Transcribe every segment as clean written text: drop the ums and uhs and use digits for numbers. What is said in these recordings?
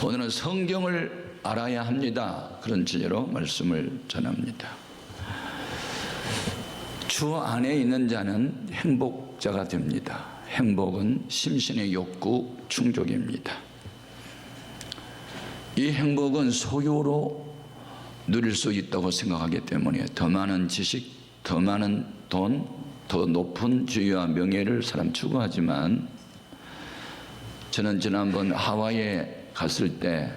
오늘은 성경을 알아야 합니다. 그런 주제로 말씀을 전합니다. 주 안에 있는 자는 행복자가 됩니다. 행복은 심신의 욕구 충족입니다. 이 행복은 소유로 누릴 수 있다고 생각하기 때문에 더 많은 지식, 더 많은 돈, 더 높은 지위와 명예를 사람 추구하지만, 저는 지난번 하와이에 갔을 때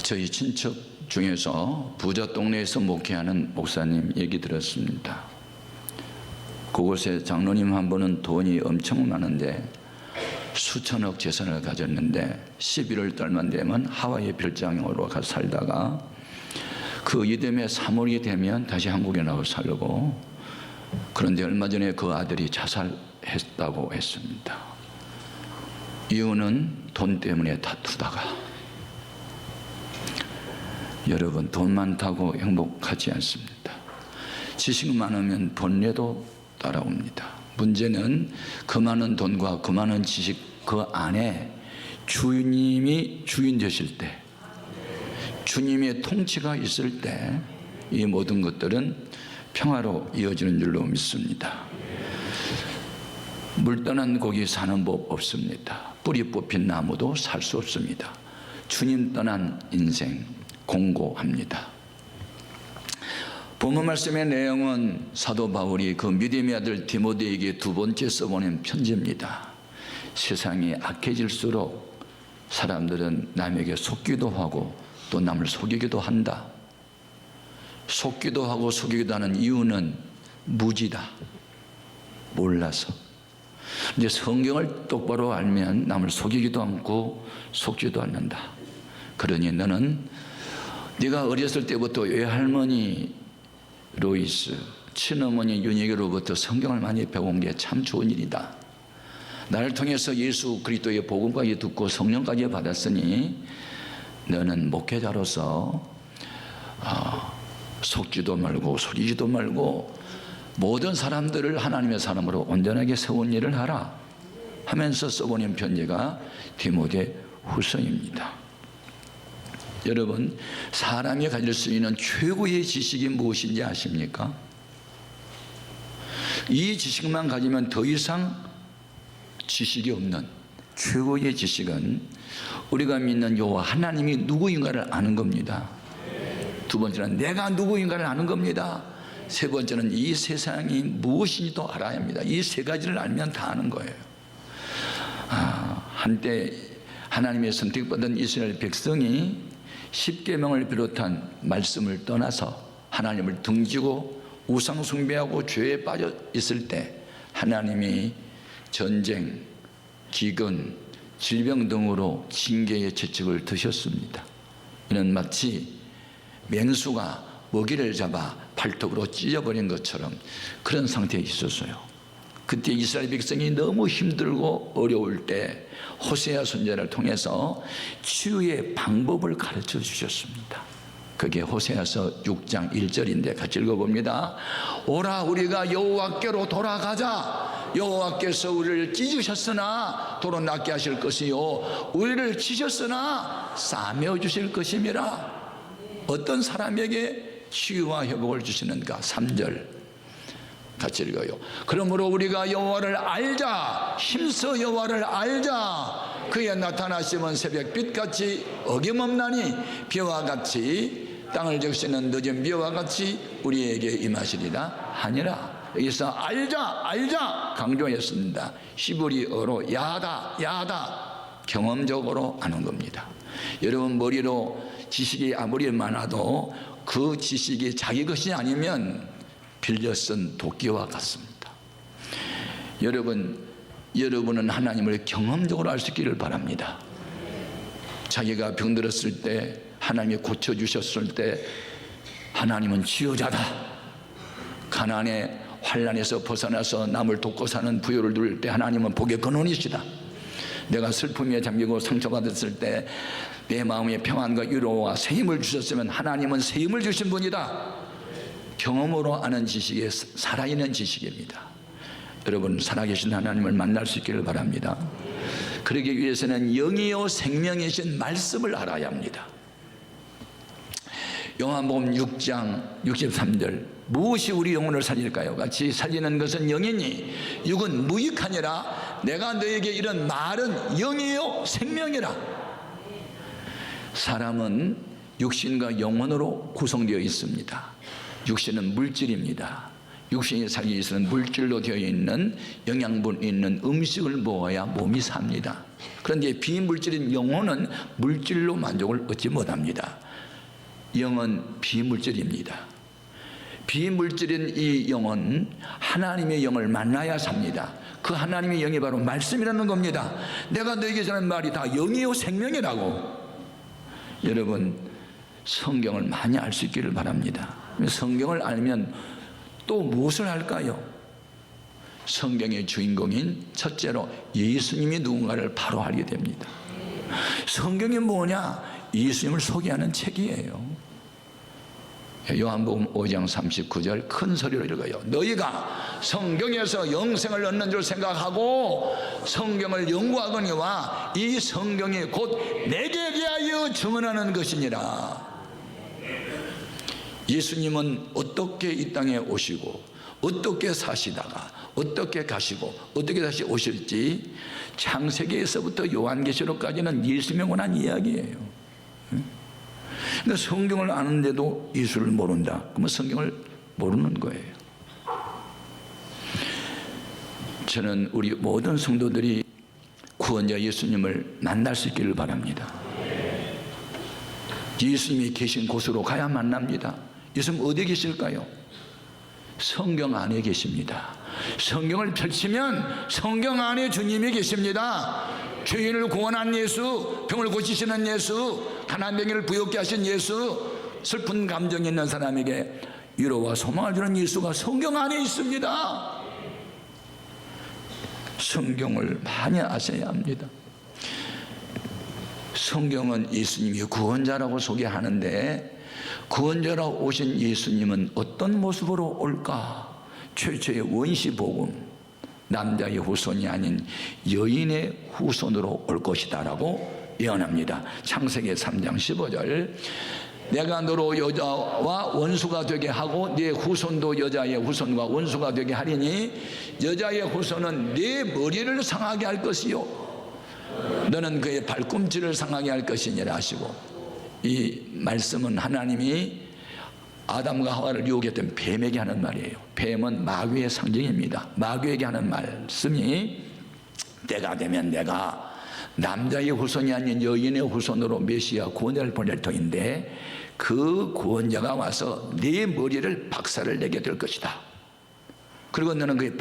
저희 친척 중에서 부자 동네에서 목회하는 목사님 얘기 들었습니다. 그곳에 장로님 한 분은 돈이 엄청 많은데 수천억 재산을 가졌는데 11월 달만 되면 하와이 별장으로 가서 살다가 그 이듬해 3월이 되면 다시 한국에 나와 살고, 그런데 얼마 전에 그 아들이 자살했다고 했습니다. 이유는 돈 때문에 다투다가. 여러분, 돈 많다고 행복하지 않습니다. 지식 많으면 번뇌도 따라옵니다. 문제는 그 많은 돈과 그 많은 지식 그 안에 주님이 주인 되실 때, 주님의 통치가 있을 때 이 모든 것들은 평화로 이어지는 줄로 믿습니다. 물 떠난 고기 사는 법 없습니다. 뿌리 뽑힌 나무도 살 수 없습니다. 주님 떠난 인생 공고합니다. 본문 말씀의 내용은 사도 바울이 그 믿음의 아들 디모데에게 두 번째 써보낸 편지입니다. 세상이 악해질수록 사람들은 남에게 속기도 하고 또 남을 속이기도 한다. 속기도 하고 속이기도 하는 이유는 무지다. 몰라서. 이제 성경을 똑바로 알면 남을 속이기도 않고 속지도 않는다. 그러니 너는 네가 어렸을 때부터 외할머니 로이스, 친어머니 윤희에게로부터 성경을 많이 배운 게 참 좋은 일이다. 나를 통해서 예수 그리스도의 복음까지 듣고 성령까지 받았으니 너는 목회자로서 속지도 말고 속이지도 말고 모든 사람들을 하나님의 사람으로 온전하게 세운 일을 하라 하면서 써보낸 편지가 디모데 후서입니다. 여러분, 사람이 가질 수 있는 최고의 지식이 무엇인지 아십니까? 이 지식만 가지면 더 이상 지식이 없는 최고의 지식은 우리가 믿는 여호와 하나님이 누구인가를 아는 겁니다. 두 번째는 내가 누구인가를 아는 겁니다. 세 번째는 이 세상이 무엇인지도 알아야 합니다. 이 세 가지를 알면 다 아는 거예요. 한때 하나님의 선택받은 이스라엘 백성이 십계명을 비롯한 말씀을 떠나서 하나님을 등지고 우상 숭배하고 죄에 빠져 있을 때 하나님이 전쟁, 기근, 질병 등으로 징계의 채찍을 드셨습니다. 이는 마치 맹수가 먹이를 잡아 발톱으로 찢어버린 것처럼 그런 상태에 있었어요. 그때 이스라엘 백성이 너무 힘들고 어려울 때 호세아 선지자를 통해서 치유의 방법을 가르쳐 주셨습니다. 그게 호세아서 6장 1절인데 같이 읽어봅니다. 오라, 우리가 여호와께로 돌아가자. 여호와께서 우리를 찢으셨으나 도로 낫게 하실 것이요 우리를 치셨으나 싸매어 주실 것임이라. 어떤 사람에게 치유와 회복을 주시는가? 3절 같이 읽어요. 그러므로 우리가 여호와를 알자. 힘써 여호와를 알자. 그의 나타나심은 새벽빛같이 어김없나니 비와 같이 땅을 적시는 늦은 비와 같이 우리에게 임하시리라 하니라. 여기서 알자 강조했습니다. 히브리어로 야다 경험적으로 아는 겁니다. 여러분, 머리로 지식이 아무리 많아도 그 지식이 자기 것이 아니면 빌려 쓴 도끼와 같습니다. 여러분은 하나님을 경험적으로 알 수 있기를 바랍니다. 자기가 병들었을 때, 하나님이 고쳐주셨을 때 하나님은 치유자다. 가난의 환난에서 벗어나서 남을 돕고 사는 부요를 누릴 때 하나님은 복의 근원이시다. 내가 슬픔에 잠기고 상처받았을 때 내 마음의 평안과 위로와 새 힘을 주셨으면 하나님은 새 힘을 주신 분이다. 경험으로 아는 지식이 살아있는 지식입니다. 여러분, 살아계신 하나님을 만날 수 있기를 바랍니다. 그러기 위해서는 영이요 생명이신 말씀을 알아야 합니다. 요한복음 6장 63절 무엇이 우리 영혼을 살릴까요? 같이 살리는 것은 영이니 육은 무익하니라. 내가 너에게 이런 말은 영이요 생명이라. 사람은 육신과 영혼으로 구성되어 있습니다. 육신은 물질입니다. 육신이 살기 위해서는 물질로 되어 있는 영양분 있는 음식을 먹어야 몸이 삽니다. 그런데 비물질인 영혼은 물질로 만족을 얻지 못합니다. 영은 비물질입니다. 비물질인 이 영은 하나님의 영을 만나야 삽니다. 그 하나님의 영이 바로 말씀이라는 겁니다. 내가 너에게 전하는 말이 다 영이요 생명이라고. 여러분, 성경을 많이 알 수 있기를 바랍니다. 성경을 알면 또 무엇을 할까요? 성경의 주인공인 첫째로 예수님이 누군가를 바로 알게 됩니다. 성경이 뭐냐? 예수님을 소개하는 책이에요. 요한복음 5장 39절 큰 소리로 읽어요. 너희가 성경에서 영생을 얻는 줄 생각하고 성경을 연구하거니와 이 성경이 곧 내게 대하여 증언하는 것이니라. 예수님은 어떻게 이 땅에 오시고 어떻게 사시다가 어떻게 가시고 어떻게 다시 오실지 창세기에서부터 요한계시록까지는 예수님에 관한 이야기예요. 그러니까 성경을 아는데도 예수를 모른다. 그러면 성경을 모르는 거예요. 저는 우리 모든 성도들이 구원자 예수님을 만날 수 있기를 바랍니다. 예수님이 계신 곳으로 가야 만납니다. 예수님 어디 계실까요? 성경 안에 계십니다. 성경을 펼치면 성경 안에 주님이 계십니다. 죄인을 구원한 예수, 병을 고치시는 예수, 가난뱅이를 부욕케 하신 예수, 슬픈 감정이 있는 사람에게 위로와 소망을 주는 예수가 성경 안에 있습니다. 성경을 많이 아셔야 합니다. 성경은 예수님이 구원자라고 소개하는데 구원자로 오신 예수님은 어떤 모습으로 올까? 최초의 원시복음, 남자의 후손이 아닌 여인의 후손으로 올 것이다 라고 예언합니다. 창세기 3장 15절 내가 너로 여자와 원수가 되게 하고 네 후손도 여자의 후손과 원수가 되게 하리니 여자의 후손은 네 머리를 상하게 할 것이요 너는 그의 발꿈치를 상하게 할 것이니라 하시고, 이 말씀은 하나님이 아담과 하와를 유혹했던 뱀에게 하는 말이에요. 뱀은 마귀의 상징입니다. 마귀에게 하는 말씀이 때가 되면 내가 남자의 후손이 아닌 여인의 후손으로 메시아 구원자를 보낼 터인데 그 구원자가 와서 네 머리를 박살을 내게 될 것이다. 그리고 너는 그의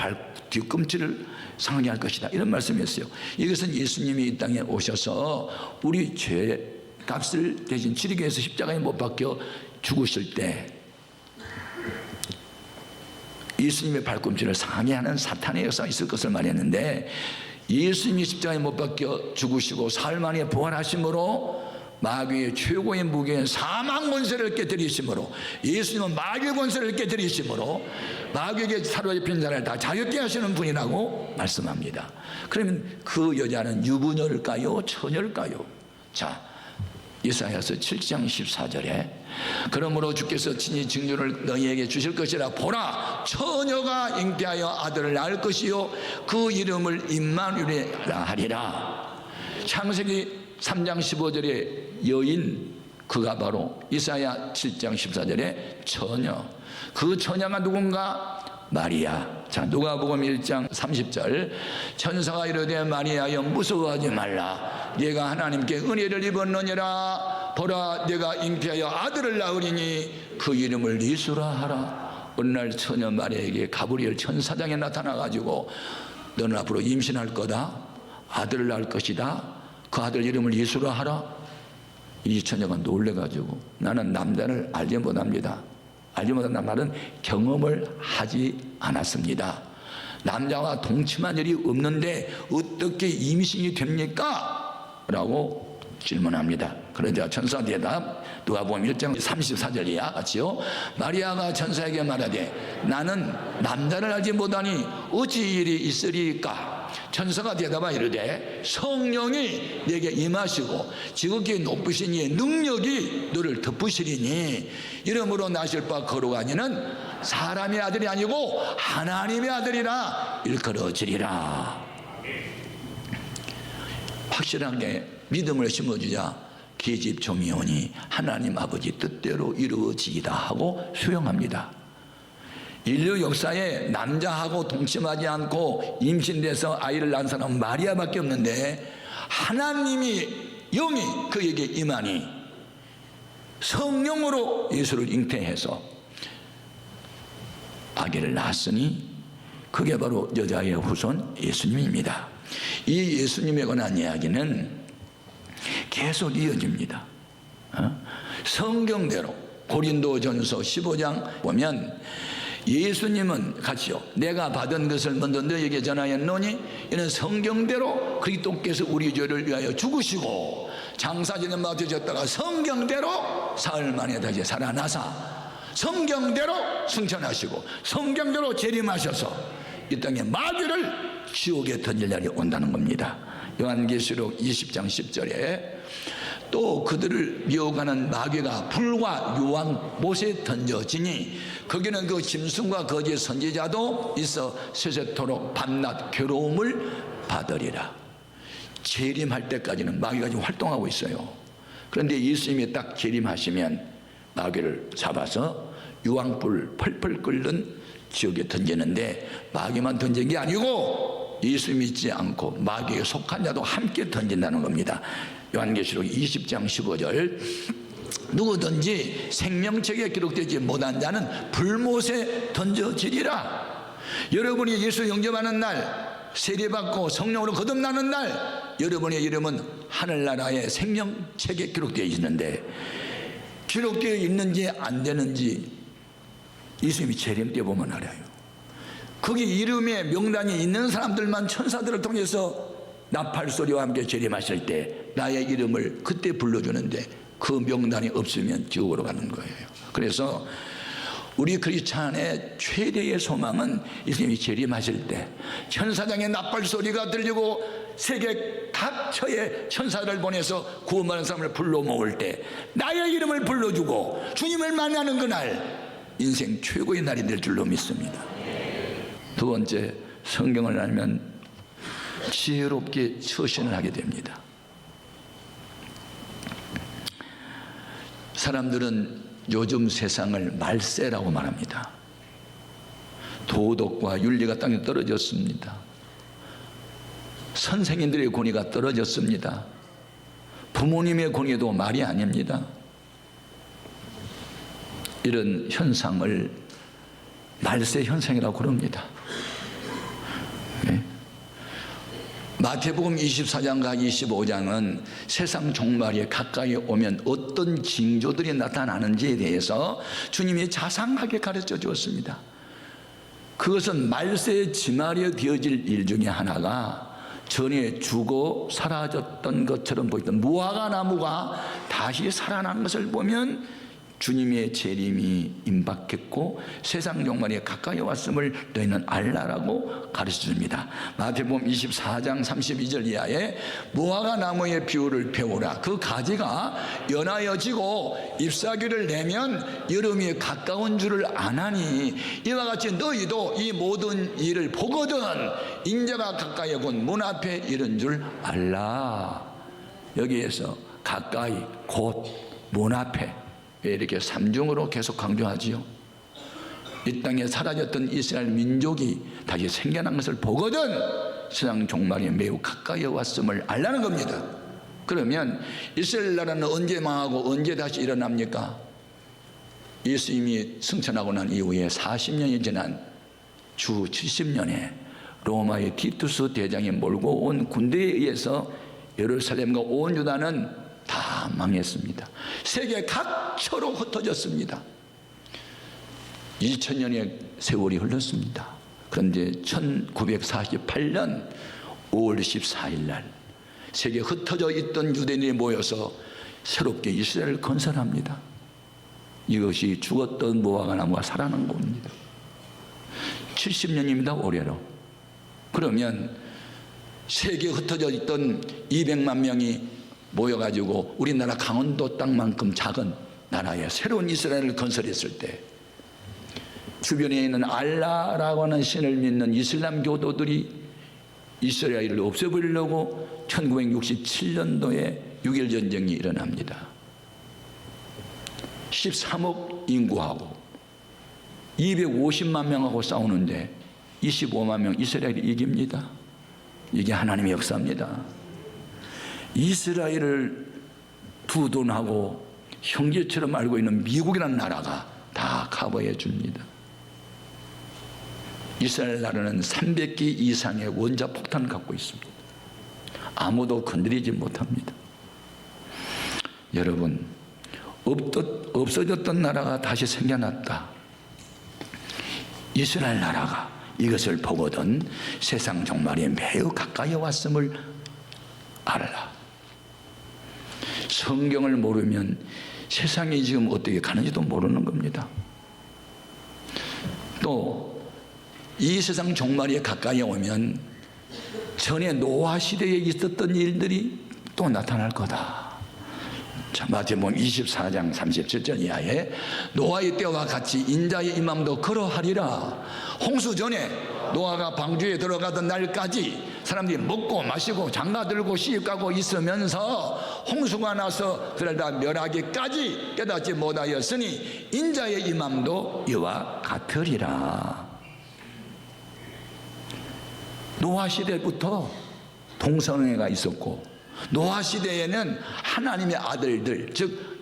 뒤꿈치를 상하게 할 것이다. 이런 말씀이었어요. 이것은 예수님이 이 땅에 오셔서 우리 죄 값을 대신 치르기 위해서 십자가에 못 박혀 죽으실 때 예수님의 발꿈치를 상하게 하는 사탄의 역사가 있을 것을 말했는데, 예수님이 십자가에 못 박혀 죽으시고 사흘 만에 부활하심으로 마귀의 최고의 무게인 사망 권세를 깨뜨리심으로, 예수님은 마귀의 권세를 깨뜨리심으로 마귀에게 사로잡힌 자를 다 자유케 하시는 분이라고 말씀합니다. 그러면 그 여자는 유부녀일까요? 처녀일까요? 자, 이사야서 7장 14절에 그러므로 주께서 친히 징조를 너희에게 주실 것이라. 보라, 처녀가 잉태하여 아들을 낳을 것이요 그 이름을 임마누엘이라 하리라. 창세기 3장 15절에 여인, 그가 바로 이사야 7장 14절에 처녀. 그 처녀가 누군가? 마리아. 자, 누가복음 1장 30절 천사가 이르되 마리아여 무서워하지 말라. 네가 하나님께 은혜를 입었느니라. 보라, 네가 잉태하여 아들을 낳으리니 그 이름을 예수라 하라. 어느 날 처녀 마리아에게 가브리엘 천사장에 나타나가지고 너는 앞으로 임신할 거다, 아들을 낳을 것이다, 그 아들 이름을 예수라 하라. 이 처녀가 놀래가지고 나는 남자를 알지 못합니다. 알지 못한다는 말은 경험을 하지 않았습니다. 남자와 동침한 일이 없는데 어떻게 임신이 됩니까? 라고 질문합니다. 그러자 천사 대답, 누가복음 1장 34절이야 같이요. 마리아가 천사에게 말하되 나는 남자를 알지 못하니 어찌 일이 있으리까? 천사가 대답하 이르되 성령이 내게 임하시고 지극히 높으신 이의 능력이 너를 덮으시리니 이러므로 나실 바 거룩하니는 사람의 아들이 아니고 하나님의 아들이라 일컬어지리라. 확실하게 믿음을 심어주자 계집 종이 오니 하나님 아버지 뜻대로 이루어지기다 하고 수용합니다. 인류 역사에 남자하고 동침하지 않고 임신돼서 아이를 낳은 사람은 마리아밖에 없는데 하나님이 영이 그에게 임하니 성령으로 예수를 잉태해서 아기를 낳았으니 그게 바로 여자의 후손 예수님입니다. 이 예수님에 관한 이야기는 계속 이어집니다. 성경대로 고린도전서 15장 보면 예수님은 같이요 내가 받은 것을 먼저 너에게 전하였노니 이는 성경대로 그리스도께서 우리 죄를 위하여 죽으시고 장사지는 맞으셨다가 성경대로 사흘 만에 다시 살아나사 성경대로 승천하시고 성경대로 재림하셔서 이 땅에 마귀를 지옥에 던질 날이 온다는 겁니다. 요한계시록 20장 10절에 또 그들을 미혹하는 마귀가 불과 유황 못에 던져지니 거기는 그 짐승과 거짓 선지자도 있어 세세토록 밤낮 괴로움을 받으리라. 재림할 때까지는 마귀가 지금 활동하고 있어요. 그런데 예수님이 딱 재림하시면 마귀를 잡아서 유황불 펄펄 끓는 지옥에 던지는데 마귀만 던진 게 아니고 예수 믿지 않고 마귀에 속한 자도 함께 던진다는 겁니다. 요한계시록 20장 15절 누구든지 생명책에 기록되지 못한 자는 불못에 던져지리라. 여러분이 예수 영접하는 날 세례받고 성령으로 거듭나는 날 여러분의 이름은 하늘나라의 생명책에 기록되어 있는데 기록되어 있는지 안 되는지 예수님이 재림 때 보면 알아요. 거기 이름에 명단이 있는 사람들만 천사들을 통해서 나팔소리와 함께 재림하실 때 나의 이름을 그때 불러주는데 그 명단이 없으면 지옥으로 가는 거예요. 그래서 우리 크리스찬의 최대의 소망은 예수님이 재림하실 때 천사장의 나팔소리가 들리고 세계 각처에 천사를 보내서 구원받은 사람을 불러 모을 때 나의 이름을 불러주고 주님을 만나는 그날 인생 최고의 날이 될 줄로 믿습니다. 두 번째, 성경을 알면 지혜롭게 처신을 하게 됩니다. 사람들은 요즘 세상을 말세라고 말합니다. 도덕과 윤리가 땅에 떨어졌습니다. 선생님들의 권위가 떨어졌습니다. 부모님의 권위도 말이 아닙니다. 이런 현상을 말세 현상이라고 그럽니다. 네. 마태복음 24장과 25장은 세상 종말이 가까이 오면 어떤 징조들이 나타나는지에 대해서 주님이 자상하게 가르쳐 주었습니다. 그것은 말세의 지말이 되어질 일 중에 하나가 전에 죽어 사라졌던 것처럼 보이던 무화과 나무가 다시 살아난 것을 보면 주님의 재림이 임박했고 세상 종말이 가까이 왔음을 너희는 알라라고 가르쳐줍니다. 마태복음 24장 32절 이하에 무화과 나무의 비유를 배우라. 그 가지가 연하여지고 잎사귀를 내면 여름이 가까운 줄을 아나니 이와 같이 너희도 이 모든 일을 보거든 인자가 가까이 곧 문 앞에 이른 줄 알라. 여기에서 가까이 곧 문 앞에 이렇게 삼중으로 계속 강조하지요. 이 땅에 사라졌던 이스라엘 민족이 다시 생겨난 것을 보거든 세상 종말이 매우 가까이 왔음을 알라는 겁니다. 그러면 이스라엘 나라는 언제 망하고 언제 다시 일어납니까? 예수님이 승천하고 난 이후에 40년이 지난 주 70년에 로마의 티투스 대장이 몰고 온 군대에 의해서 예루살렘과 온 유다는 다 망했습니다. 세계 각처로 흩어졌습니다. 2000년의 세월이 흘렀습니다. 그런데 1948년 5월 14일 날 세계 흩어져 있던 유대인이 모여서 새롭게 이스라엘을 건설합니다. 이것이 죽었던 무화과 나무가 살아난 겁니다. 70년입니다. 올해로. 그러면 세계에 흩어져 있던 200만 명이 모여가지고 우리나라 강원도 땅만큼 작은 나라에 새로운 이스라엘을 건설했을 때 주변에 있는 알라라고 하는 신을 믿는 이슬람 교도들이 이스라엘을 없애버리려고 1967년도에 6.1 전쟁이 일어납니다. 13억 인구하고 250만 명하고 싸우는데 25만 명 이스라엘이 이깁니다. 이게 하나님의 역사입니다. 이스라엘을 두 돈하고 형제처럼 알고 있는 미국이라는 나라가 다 커버해 줍니다. 이스라엘 나라는 300기 이상의 원자폭탄을 갖고 있습니다. 아무도 건드리지 못합니다. 여러분, 없어졌던 나라가 다시 생겨났다. 이스라엘 나라가 이것을 보거든 세상 종말이 매우 가까이 왔음을 알아라. 성경을 모르면 세상이 지금 어떻게 가는지도 모르는 겁니다. 또 이 세상 종말이 가까이 오면 전에 노아 시대에 있었던 일들이 또 나타날 거다. 자, 마태복음 24장 37절 이하에 노아의 때와 같이 인자의 임함도 그러하리라. 홍수 전에 노아가 방주에 들어가던 날까지 사람들이 먹고 마시고 장가들고 시집가고 있으면서 홍수가 나서 그를 다 멸하기까지 깨닫지 못하였으니 인자의 임함도 이와 같으리라. 노아 시대부터 동성애가 있었고 노아 시대에는 하나님의 아들들, 즉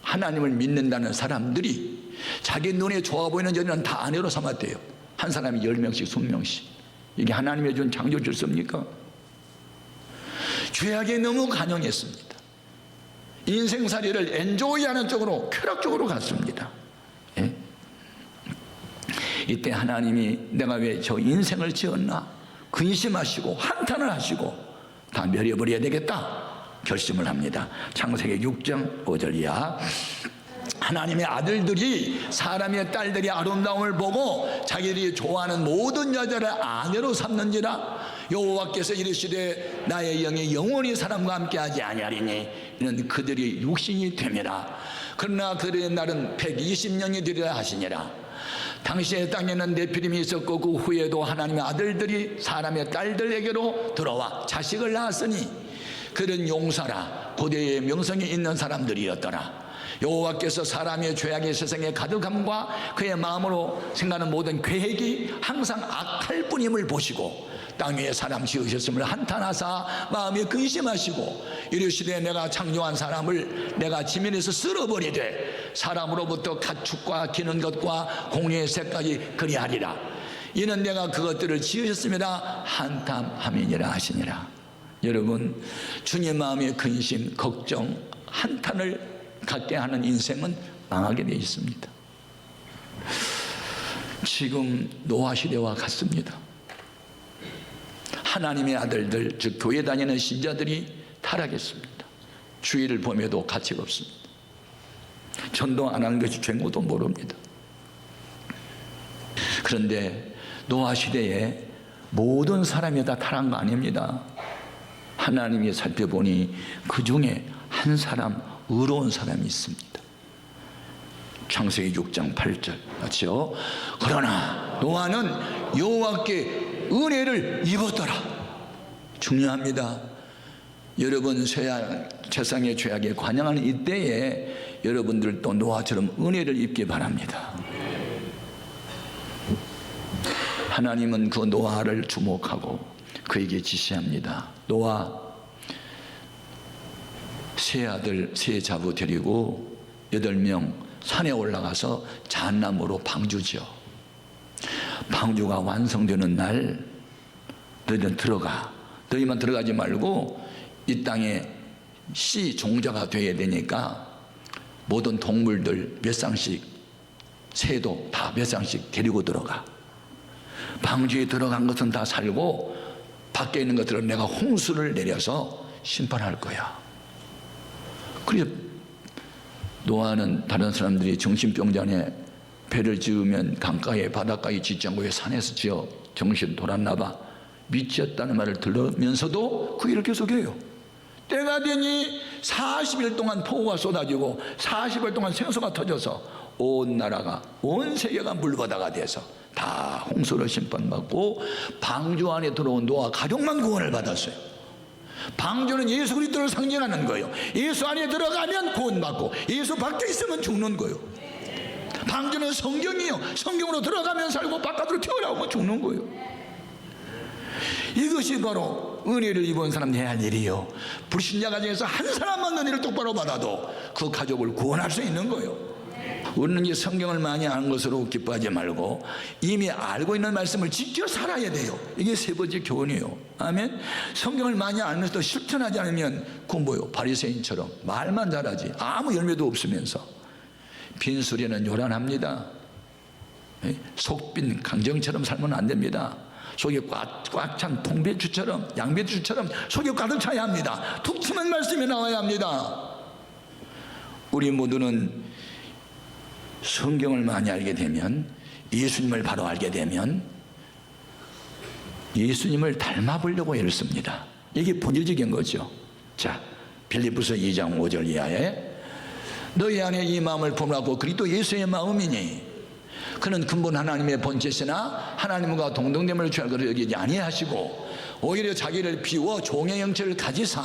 하나님을 믿는다는 사람들이 자기 눈에 좋아 보이는 여자는 다 아내로 삼았대요. 한 사람이 10명씩 20명씩. 이게 하나님의 준 창조 질서입니까? 죄악에 너무 간용했습니다. 인생살이를 엔조이하는 쪽으로 쾌락적으로 갔습니다. 예? 이때 하나님이 내가 왜 저 인생을 지었나 근심하시고 한탄을 하시고 다 멸해버려야 되겠다 결심을 합니다. 창세기 6장 5절 이하. 하나님의 아들들이 사람의 딸들이 아름다움을 보고 자기들이 좋아하는 모든 여자를 아내로 삼는지라. 여호와께서 이르시되 나의 영이 영원히 사람과 함께하지 아니하리니 이는 그들이 육신이 됨이라. 그러나 그들의 날은 120년이 되리라 하시니라. 당시의 땅에는 네피림이 있었고 그 후에도 하나님의 아들들이 사람의 딸들에게로 들어와 자식을 낳았으니 그런 용사라 고대의 명성이 있는 사람들이었더라. 여호와께서 사람의 죄악의 세상에 가득함과 그의 마음으로 생각하는 모든 계획이 항상 악할 뿐임을 보시고 땅 위에 사람 지으셨음을 한탄하사 마음에 근심하시고 이르시되 내가 창조한 사람을 내가 지면에서 쓸어버리되 사람으로부터 가축과 기는 것과 공룡의 새까지 그리하리라. 이는 내가 그것들을 지으셨음이라 한탄함이니라 하시니라. 여러분, 주님 마음의 근심, 걱정, 한탄을 갖게 하는 인생은 망하게 되어 있습니다. 지금 노아 시대와 같습니다. 하나님의 아들들, 즉 교회 다니는 신자들이 타락했습니다. 주의를 보며도 가치가 없습니다. 전도 안 하는 것이 죄고도 모릅니다. 그런데 노아 시대에 모든 사람이 다 타락한 거 아닙니다. 하나님이 살펴보니 그 중에 한 사람, 의로운 사람이 있습니다. 창세기 6장 8절 맞죠? 그러나 노아는 여호와께 은혜를 입었더라. 중요합니다. 여러분 세상의 죄악에 관영하는 이때에 여러분들도 노아처럼 은혜를 입기 바랍니다. 하나님은 그 노아를 주목하고 그에게 지시합니다. 노아 세 아들 세 자부 데리고 8명 산에 올라가서 잣나무로 방주지어. 방주가 완성되는 날 너희는 들어가. 너희만 들어가지 말고 이 땅에 씨 종자가 되어야 되니까 모든 동물들 몇 쌍씩, 새도 다 몇 쌍씩 데리고 들어가. 방주에 들어간 것은 다 살고 밖에 있는 것들은 내가 홍수를 내려서 심판할 거야. 그래서 노아는 다른 사람들이 정신병자네 배를 지으면 강가에 바닷가에 짓지 않고 왜 산에서 지어? 정신 돌았나 봐. 미쳤다는 말을 들으면서도 그 일을 계속해요. 때가 되니 40일 동안 폭우가 쏟아지고 40일 동안 생수가 터져서 온 나라가, 온 세계가 물바다가 돼서 다 홍수로 심판받고 방주 안에 들어온 노아 가족만 구원을 받았어요. 방주는 예수 그리스도를 상징하는 거예요. 예수 안에 들어가면 구원받고 예수 밖에 있으면 죽는 거예요. 방주는 성경이에요. 성경으로 들어가면 살고 바깥으로 튀어나오면 죽는 거예요. 이것이 바로 은혜를 입은 사람 해야 할 일이요. 불신자 가정에서 한 사람만 은혜를 똑바로 받아도 그 가족을 구원할 수 있는 거예요. 우리는 이제 성경을 많이 아는 것으로 기뻐하지 말고 이미 알고 있는 말씀을 지켜 살아야 돼요. 이게 세 번째 교훈이에요. 아멘. 성경을 많이 알면서도 실천하지 않으면 그건 뭐예요? 바리새인처럼 말만 잘하지 아무 열매도 없으면서 빈수레는 요란합니다. 속빈 강정처럼 살면 안 됩니다. 속에 꽉 찬 통배추처럼, 양배추처럼 속에 가득 차야 합니다. 툭 치면 말씀이 나와야 합니다. 우리 모두는 성경을 많이 알게 되면, 예수님을 바로 알게 되면 예수님을 닮아보려고 애를 씁니다. 이게 본질적인 거죠. 자, 빌립보서 2장 5절 이하에 너희 안에 이 마음을 품으라고 그리스도 예수의 마음이니 그는 근본 하나님의 본체시나 하나님과 동등됨을 취할 것을 여기지 아니하시고 오히려 자기를 비워 종의 형체를 가지사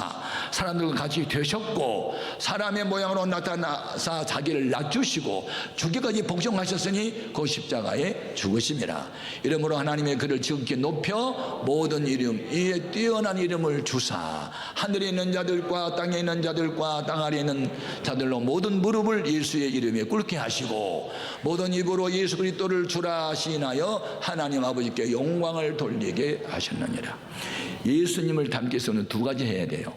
사람들과 같이 되셨고 사람의 모양으로 나타나사 자기를 낮추시고 죽기까지 복종하셨으니 그 십자가에 죽으심이라. 이러므로 하나님의 그를 지극히 높여 모든 이름 이에 뛰어난 이름을 주사 하늘에 있는 자들과 땅에 있는 자들과 땅 아래에 있는 자들로 모든 무릎을 예수의 이름에 꿇게 하시고 모든 입으로 예수 그리스도를 주라 시인하여 하나님 아버지께 영광을 돌리게 하셨느니라. 예수님을 닮기 위해서는 두 가지 해야 돼요.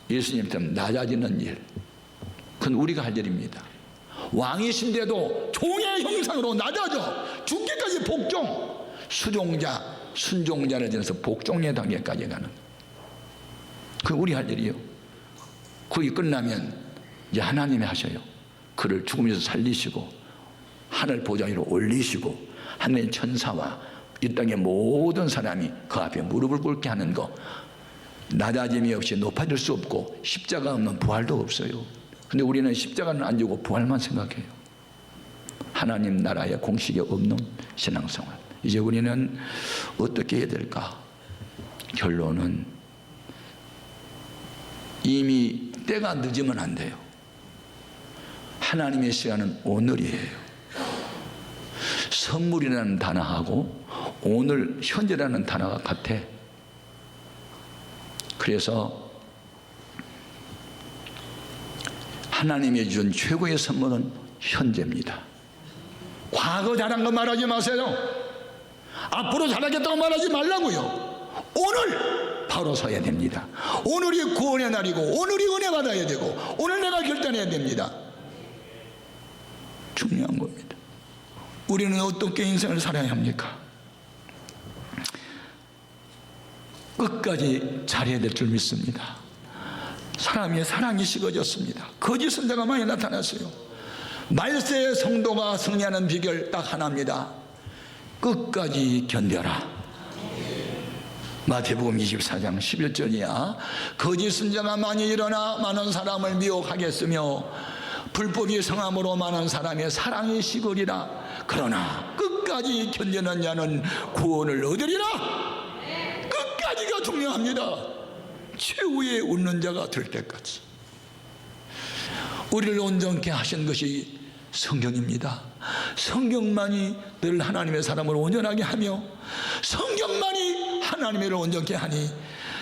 예수님처럼 낮아지는 일, 그건 우리가 할 일입니다. 왕이신데도 종의 형상으로 낮아져 죽기까지 복종, 수종자, 순종자를 지나서 복종의 단계까지 가는, 그건 우리 할 일이에요. 거기 끝나면 이제 하나님이 하셔요. 그를 죽음에서 살리시고 하늘 보좌 위로 올리시고 하늘 천사와 이 땅의 모든 사람이 그 앞에 무릎을 꿇게 하는 거, 낮아짐이 없이 높아질 수 없고 십자가 없는 부활도 없어요. 근데 우리는 십자가는 안 지고 부활만 생각해요. 하나님 나라의 공식이 없는 신앙생활. 이제 우리는 어떻게 해야 될까? 결론은 이미 때가 늦으면 안 돼요. 하나님의 시간은 오늘이에요. 선물이라는 단어하고 오늘 현재라는 단어가 같아. 그래서 하나님이 준 최고의 선물은 현재입니다. 과거 잘한 거 말하지 마세요. 앞으로 잘하겠다고 말하지 말라고요. 오늘 바로 서야 됩니다. 오늘이 구원의 날이고 오늘이 은혜 받아야 되고 오늘 내가 결단해야 됩니다. 중요한 겁니다. 우리는 어떻게 인생을 살아야 합니까? 끝까지 잘해야 될 줄 믿습니다. 사람의 사랑이 식어졌습니다. 거짓 선자가 많이 나타났어요. 말세의 성도가 승리하는 비결 딱 하나입니다. 끝까지 견뎌라. 마태복음 24장 11절이야. 거짓 선자가 많이 일어나 많은 사람을 미혹하겠으며 불법이 성함으로 많은 사람의 사랑이 식으리라. 그러나 끝까지 견디는 자는 구원을 얻으리라. 끝까지가 중요합니다. 최후의 웃는 자가 될 때까지. 우리를 온전케 하신 것이 성경입니다. 성경만이 늘 하나님의 사람을 온전하게 하며 성경만이 하나님을 온전케 하니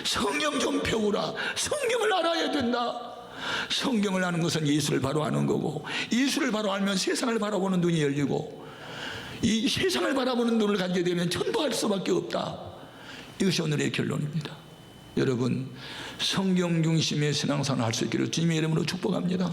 성경 좀 배우라. 성경을 알아야 된다. 성경을 아는 것은 예수를 바로 아는 거고 예수를 바로 알면 세상을 바라보는 눈이 열리고 이 세상을 바라보는 눈을 가지게 되면 전도할 수밖에 없다. 이것이 오늘의 결론입니다. 여러분 성경 중심의 신앙생활을 할 수 있기를 주님의 이름으로 축복합니다.